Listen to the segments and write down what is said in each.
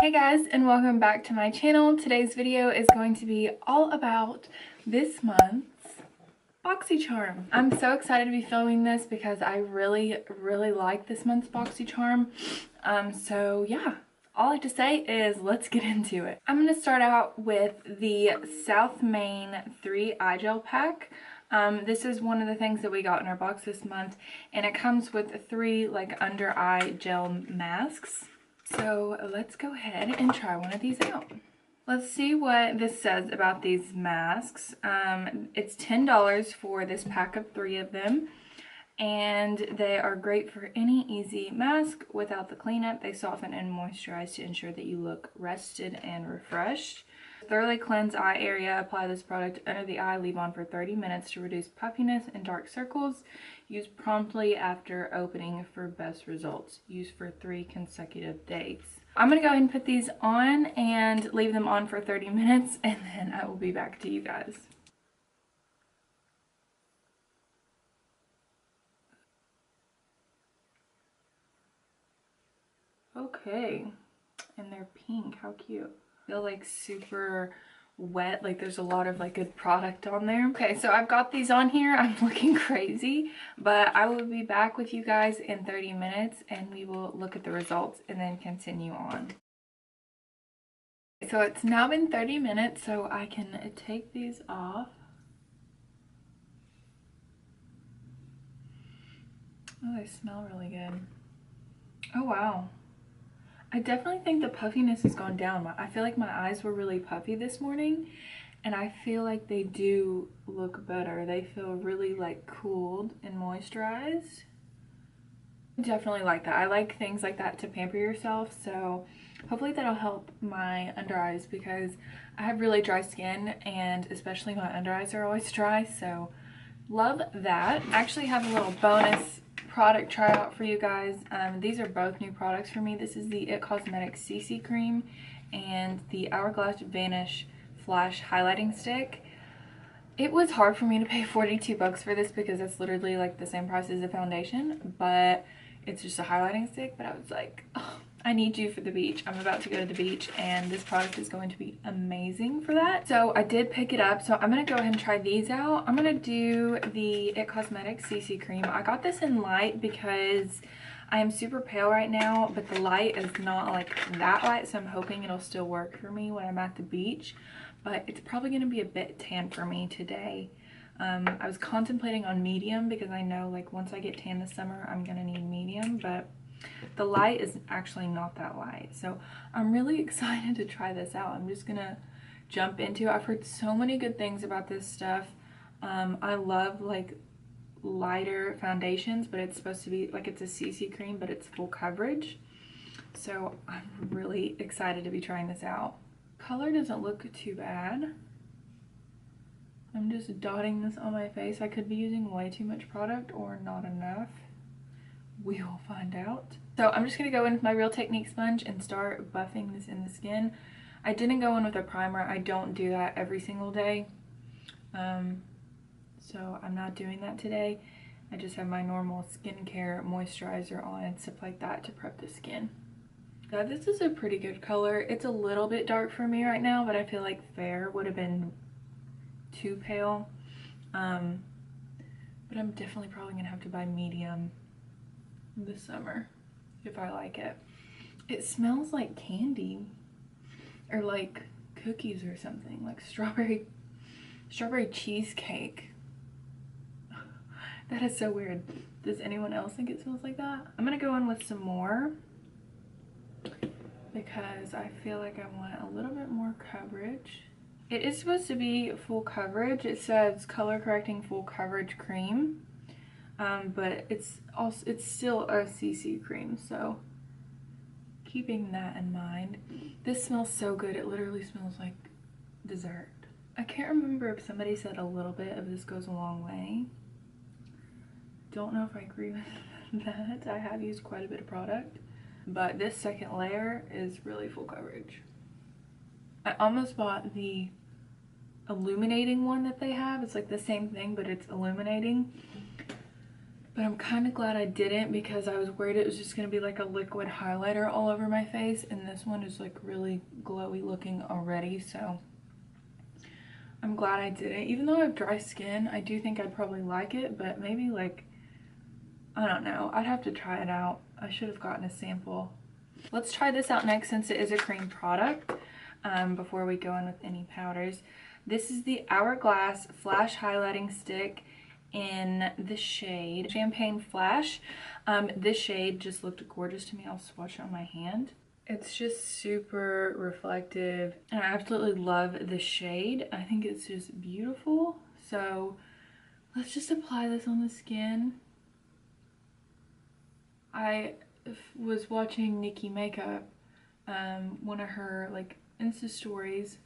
Hey guys, and welcome back to my channel. Today's video is going to be all about this month's Boxycharm. I'm so excited to be filming this because I really like this month's Boxycharm. So yeah, all I have to say is let's get into it. I'm going to start out with the South Main 3 eye gel pack. This is one of the things that we got in our box this month, and it comes with 3 like under eye gel masks. So let's go ahead and try one of these out. Let's see what this says about these masks. It's $10 for this pack of 3 of them, and they are great for any easy mask without the cleanup. They soften and moisturize to ensure that you look rested and refreshed. Thoroughly cleanse eye area. Apply this product under the eye. Leave on for 30 minutes to reduce puffiness and dark circles. Use promptly after opening for best results. Use for 3 consecutive days. I'm going to go ahead and put these on and leave them on for 30 minutes, and then I will be back to you guys. Okay, and they're pink. How cute. Feel like super wet, like there's a lot of like good product on there. Okay, so I've got these on here. I'm looking crazy, but I will be back with you guys in 30 minutes and we will look at the results and then continue on. So it's now been 30 minutes, so I can take these off. Oh, they smell really good. Oh wow, I definitely think the puffiness has gone down. I feel like my eyes were really puffy this morning, and I feel like they do look better. They feel really like cooled and moisturized. Definitely like that. I like things like that to pamper yourself, so hopefully that'll help my under eyes because I have really dry skin, and especially my under eyes are always dry, so love that. I actually have a little bonus product tryout for you guys. These are both new products for me. This is the It Cosmetics CC Cream and the Hourglass Vanish Flash Highlighting Stick. It was hard for me to pay 42 bucks for this because it's literally like the same price as a foundation, but it's just a highlighting stick. But I was like, oh, I need you for the beach. I'm about to go to the beach and this product is going to be amazing for that. So I did pick it up. So I'm going to go ahead and try these out. I'm going to do the It Cosmetics CC Cream. I got this in light because I am super pale right now, but the light is not like that light. So I'm hoping it'll still work for me when I'm at the beach. But it's probably going to be a bit tan for me today. I was contemplating on medium because I know like once I get tan this summer, I'm going to need medium, but the light is actually not that light. So I'm really excited to try this out. I'm just going to jump into it. I've heard so many good things about this stuff. I love like lighter foundations, but it's supposed to be like it's a CC cream, but it's full coverage. So I'm really excited to be trying this out. Color doesn't look too bad. I'm just dotting this on my face. I could be using way too much product or not enough. We will find out. So I'm just going to go in with my Real Technique sponge and start buffing this in the skin. I didn't go in with a primer. I don't do that every single day. So I'm not doing that today. I just have my normal skincare moisturizer on and stuff like that to prep the skin. Now, this is a pretty good color. It's a little bit dark for me right now, but I feel like fair would have been too pale. But I'm definitely probably gonna have to buy medium this summer if I like it. It smells like candy or like cookies or something, like strawberry cheesecake. That is so weird. Does anyone else think it smells like that? I'm gonna go in with some more because I feel like I want a little bit more coverage. It is supposed to be full coverage. It says color correcting full coverage cream, but it's still a CC cream, so keeping that in mind. This smells so good. It literally smells like dessert. I can't remember if somebody said a little bit of this goes a long way. Don't know if I agree with that. I have used quite a bit of product, but this second layer is really full coverage. I almost bought the illuminating one that they have. It's like the same thing, but it's illuminating. but I'm kind of glad I didn't because I was worried it was just going to be like a liquid highlighter all over my face, and this one is like really glowy looking already, so I'm glad I didn't. Even though I have dry skin, I do think I'd probably like it, but maybe like, I don't know. I'd have to try it out. I should have gotten a sample. Let's try this out next since it is a cream product before we go in with any powders. This is the Hourglass Flash Highlighting Stick in the shade Champagne Flash. This shade just looked gorgeous to me. I'll swatch it on my hand. It's just super reflective and I absolutely love the shade. I think it's just beautiful. So let's just apply this on the skin. I was watching Lbhmakeup, one of her like Insta stories,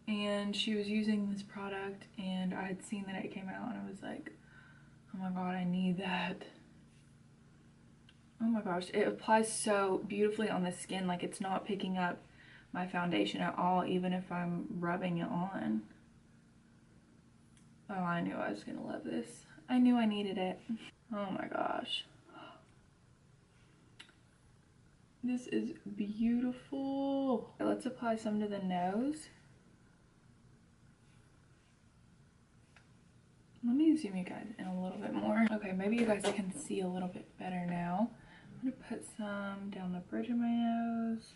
and she was using this product and I had seen that it came out and I was like, oh my god, I need that. Oh my gosh, it applies so beautifully on the skin, like it's not picking up my foundation at all, even if I'm rubbing it on. Oh, I knew I was gonna love this. I knew I needed it. Oh my gosh. This is beautiful. Let's apply some to the nose. Let me zoom you guys in a little bit more. Okay, maybe you guys can see a little bit better now. I'm gonna put some down the bridge of my nose.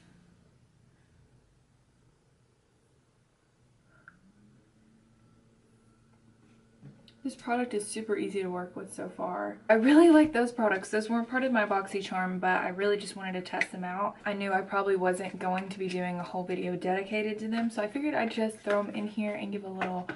This product is super easy to work with so far. I really like those products. Those weren't part of my Boxycharm, but I really just wanted to test them out. I knew I probably wasn't going to be doing a whole video dedicated to them, so I figured I'd just throw them in here and give a little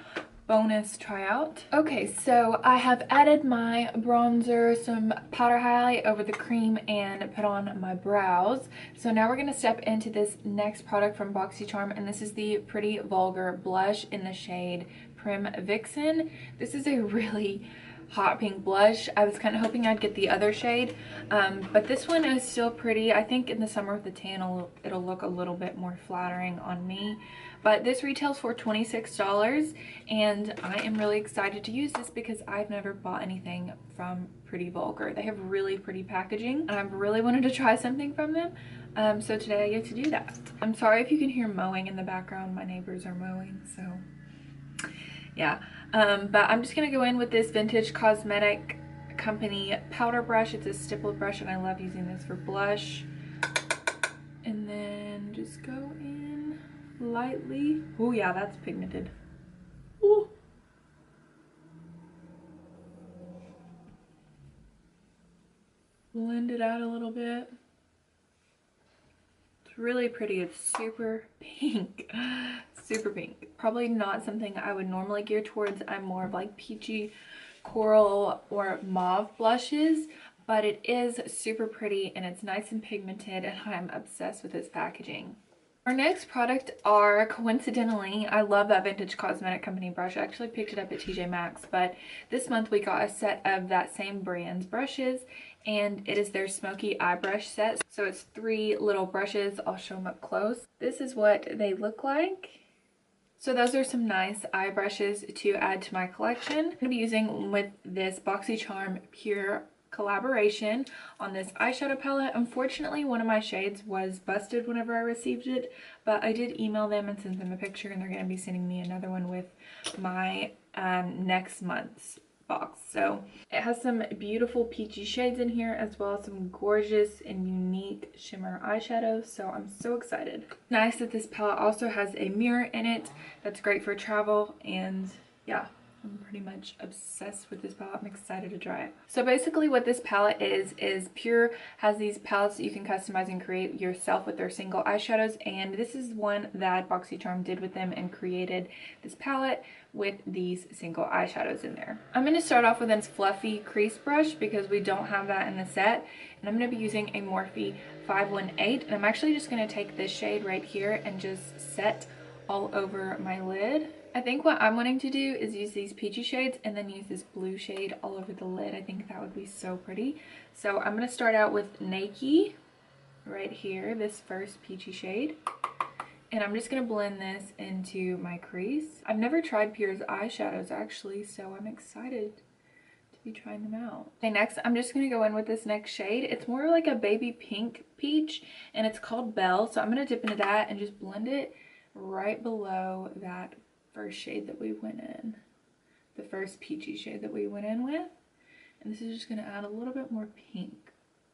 bonus tryout. Okay, so I have added my bronzer, some powder highlight over the cream, and put on my brows. So now we're going to step into this next product from Boxycharm, and this is the Pretty Vulgar blush in the shade Prim Vixen. This is a really hot pink blush. I was kind of hoping I'd get the other shade, but this one is still pretty. I think in the summer with the tan it'll look a little bit more flattering on me. But this retails for $26 and I am really excited to use this because I've never bought anything from Pretty Vulgar. They have really pretty packaging and I've really wanted to try something from them. So today I get to do that. I'm sorry if you can hear mowing in the background. My neighbors are mowing, so yeah. But I'm just gonna go in with this Vintage Cosmetic Company powder brush. It's a stippled brush and I love using this for blush. And then just go in lightly. Oh yeah, that's pigmented. Ooh. Blend it out a little bit. It's really pretty. It's super pink. Super pink. Probably not something I would normally gear towards. I'm more of like peachy, coral, or mauve blushes, but it is super pretty and it's nice and pigmented and I'm obsessed with this packaging. Our next product are, coincidentally, I love that Vintage Cosmetic Company brush. I actually picked it up at TJ Maxx, but this month we got a set of that same brand's brushes, and it is their Smoky Eye Brush set. So it's 3 little brushes. I'll show them up close. This is what they look like. So those are some nice eye brushes to add to my collection. I'm going to be using with this Boxycharm Pure collaboration on this eyeshadow palette. Unfortunately, one of my shades was busted whenever I received it, but I did email them and send them a picture, and they're going to be sending me another one with my next month's box. So it has some beautiful peachy shades in here, as well as some gorgeous and unique shimmer eyeshadows, so I'm so excited. Nice that this palette also has a mirror in it. That's great for travel, and yeah, I'm pretty much obsessed with this palette. I'm excited to try it. So basically what this palette is Pure has these palettes that you can customize and create yourself with their single eyeshadows, and this is one that Boxycharm did with them and created this palette with these single eyeshadows in there. I'm going to start off with this fluffy crease brush because we don't have that in the set, and I'm going to be using a Morphe 518, and I'm actually just going to take this shade right here and just set all over my lid. I think what I'm wanting to do is use these peachy shades and then use this blue shade all over the lid. I think that would be so pretty. So I'm going to start out with Nike right here, this first peachy shade. And I'm just going to blend this into my crease. I've never tried Pure's eyeshadows actually, so I'm excited to be trying them out. Okay, next I'm just gonna go in with this next shade. It's more like a baby pink peach and it's called Belle. So I'm gonna dip into that and just blend it right below that first shade that we went in. The first peachy shade that we went in with. And this is just gonna add a little bit more pink.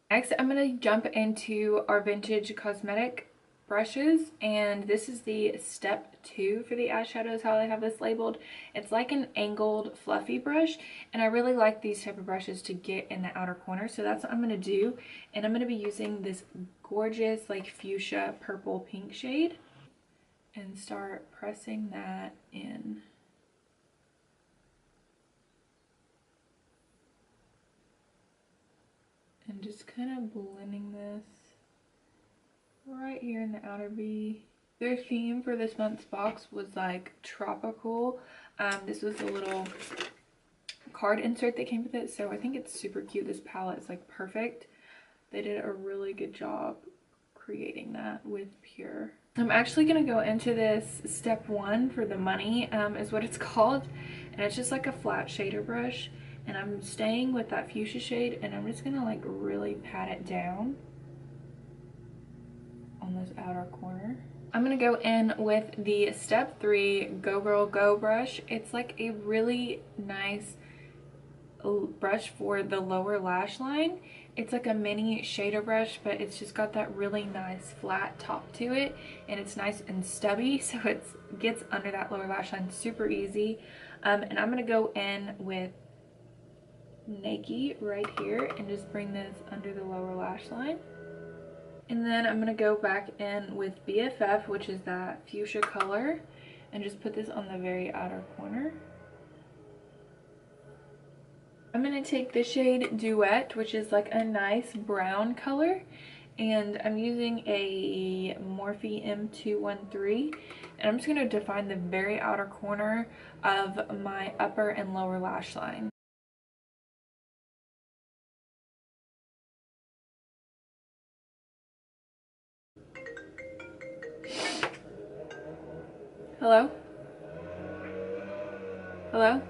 Next, I'm gonna jump into our Vintage Cosmetic brushes, and this is the step 2 for the eyeshadows, how I have this labeled. It's like an angled fluffy brush, and I really like these type of brushes to get in the outer corner, so that's what I'm gonna do. And I'm gonna be using this gorgeous like fuchsia purple pink shade and start pressing that in. And just kind of blending this right here in the outer V. Their theme for this month's box was like tropical. This was a little card insert that came with it, so I think it's super cute. This palette is like perfect. They did a really good job creating that with Pure. I'm actually gonna go into this step 1 for the money, is what it's called, and it's just like a flat shader brush, and I'm staying with that fuchsia shade, and I'm just gonna like really pat it down on this outer corner. I'm gonna go in with the step 3 Go Girl Go brush. It's like a really nice brush for the lower lash line. It's like a mini shader brush, but it's just got that really nice flat top to it, and it's nice and stubby, so it gets under that lower lash line super easy. And I'm gonna go in with Nike right here and just bring this under the lower lash line. And then I'm gonna go back in with BFF, which is that fuchsia color, and just put this on the very outer corner. I'm gonna take the shade Duet, which is like a nice brown color, and I'm using a Morphe M213, and I'm just gonna define the very outer corner of my upper and lower lash line. Hello? Hello?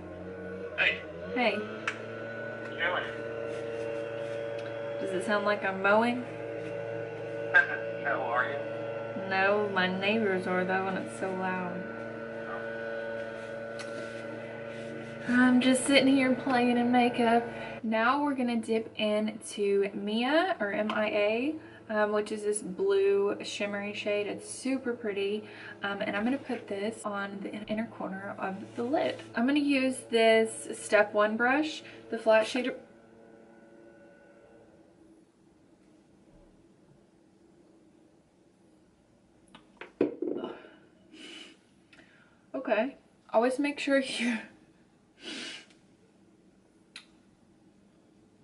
Hey. Hey. Doing? Does it sound like I'm mowing? How are you? No, my neighbors are though, and it's so loud. I'm just sitting here playing in makeup. Now we're gonna dip into Mia, or M-I-A, which is this blue shimmery shade. It's super pretty, and I'm gonna put this on the inner corner of the lid. I'm gonna use this step 1 brush, the flat shader. Okay, always make sure you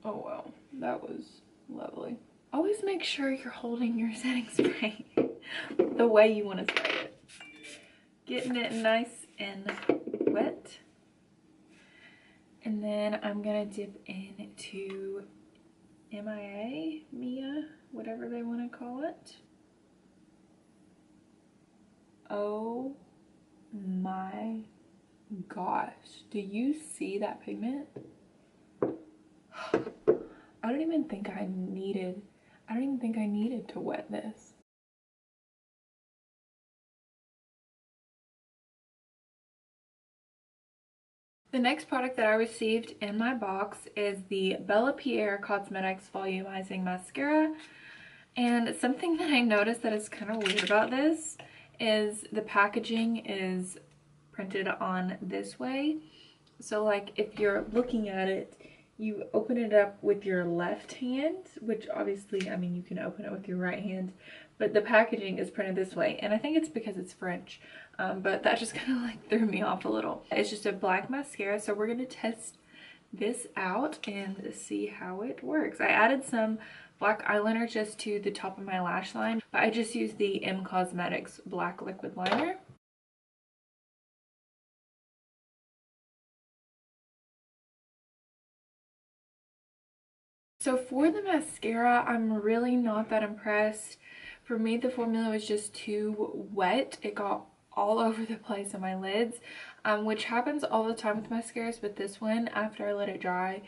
oh wow, that was lovely. Always make sure you're holding your setting spray the way you want to spray it. Getting it nice and wet. And then I'm gonna dip into MIA, Mia, whatever they want to call it. Oh my gosh, do you see that pigment? I don't even think I needed to wet this. The next product that I received in my box is the Bella Pierre Cosmetics Volumizing Mascara. And something that I noticed that is kind of weird about this is the packaging is printed on this way. So like if you're looking at it, you open it up with your left hand, which obviously, I mean, you can open it with your right hand, but the packaging is printed this way. And I think it's because it's French, but that just kind of like threw me off a little. It's just a black mascara, so we're gonna test this out and see how it works. I added some black eyeliner just to the top of my lash line, but I just used the M Cosmetics black liquid liner. So for the mascara, I'm really not that impressed. For me, the formula was just too wet. It got all over the place on my lids, which happens all the time with mascaras, but this one, after I let it dry,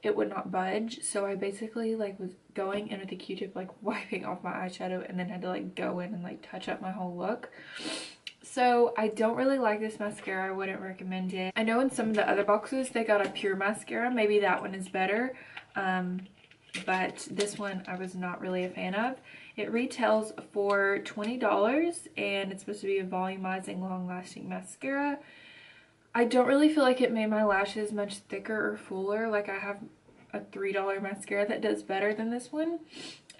it would not budge. So I basically like was going in with a Q-tip, like wiping off my eyeshadow, and then had to like go in and like touch up my whole look. So I don't really like this mascara. I wouldn't recommend it. I know in some of the other boxes they got a pure mascara. Maybe that one is better. But this one I was not really a fan of. It retails for $20 and it's supposed to be a volumizing, long-lasting mascara. I don't really feel like it made my lashes much thicker or fuller. Like I have a $3 mascara that does better than this one.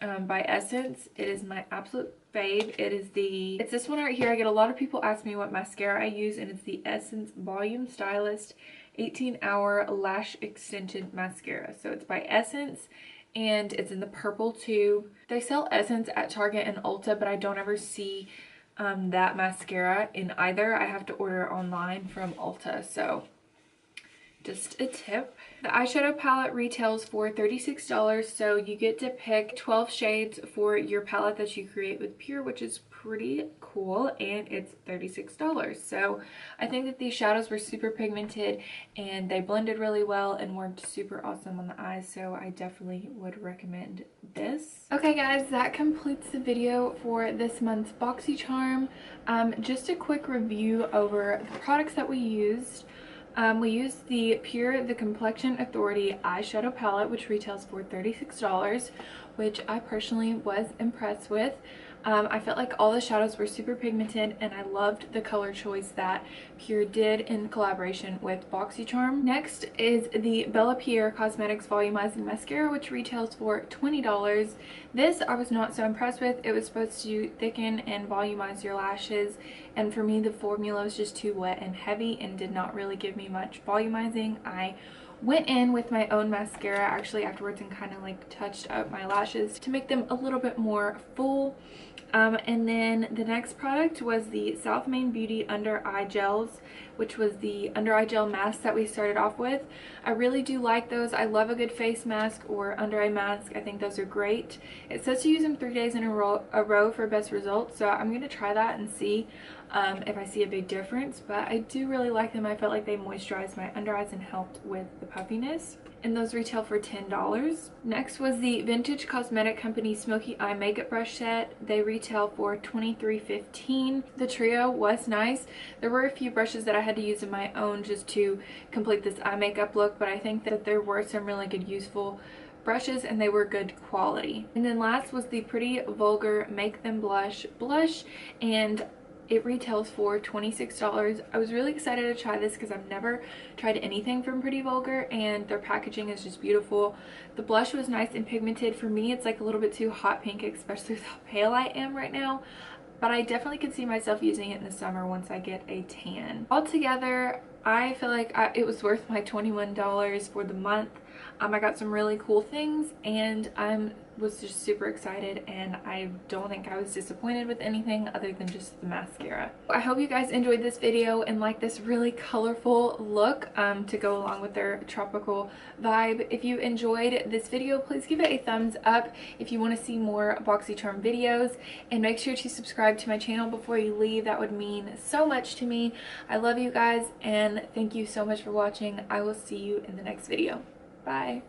By Essence. It is my absolute fave. It's this one right here. I get a lot of people ask me what mascara I use, and it's the Essence Volume Stylist 18-Hour Lash Extension Mascara. So it's by Essence, and it's in the purple tube. They sell Essence at Target and Ulta, but I don't ever see that mascara in either. I have to order online from Ulta, so just a tip. The eyeshadow palette retails for $36, so you get to pick 12 shades for your palette that you create with Pure, which is pretty cool, and it's $36. So I think that these shadows were super pigmented and they blended really well and worked super awesome on the eyes, so I definitely would recommend this. Okay guys, that completes the video for this month's Boxycharm. Just a quick review over the products that we used. We used the Pure The Complexion Authority eyeshadow palette, which retails for $36, which I personally was impressed with. I felt like all the shadows were super pigmented, and I loved the color choice that Pure did in collaboration with Boxycharm. Next is the Bella Pierre Cosmetics Volumizing Mascara, which retails for $20. This I was not so impressed with. It was supposed to thicken and volumize your lashes, and for me the formula was just too wet and heavy and did not really give me much volumizing. I went in with my own mascara actually afterwards and kind of like touched up my lashes to make them a little bit more full. And then the next product was the South Main Beauty Under Eye Gels, which was the under eye gel mask that we started off with. I really do like those. I love a good face mask or under eye mask. I think those are great. It says to use them 3 days in a row for best results, so I'm going to try that and see if I see a big difference, but I do really like them. I felt like they moisturized my under eyes and helped with the puffiness, and those retail for $10. Next was the Vintage Cosmetic Company Smoky Eye Makeup Brush Set. They retail for $23.15. The trio was nice. There were a few brushes that I had to use of my own just to complete this eye makeup look, but I think that there were some really good useful brushes and they were good quality. And then last was the Pretty Vulgar Make Them Blush blush, and it retails for $26. I was really excited to try this because I've never tried anything from Pretty Vulgar, and their packaging is just beautiful. The blush was nice and pigmented. For me, it's like a little bit too hot pink, especially with how pale I am right now, but I definitely could see myself using it in the summer once I get a tan. Altogether, I feel like it was worth my $21 for the month. I got some really cool things, and I was just super excited, and I don't think I was disappointed with anything other than just the mascara. I hope you guys enjoyed this video and like this really colorful look to go along with their tropical vibe. If you enjoyed this video, please give it a thumbs up if you want to see more Boxycharm videos, and make sure to subscribe to my channel before you leave. That would mean so much to me. I love you guys, and thank you so much for watching. I will see you in the next video. Bye.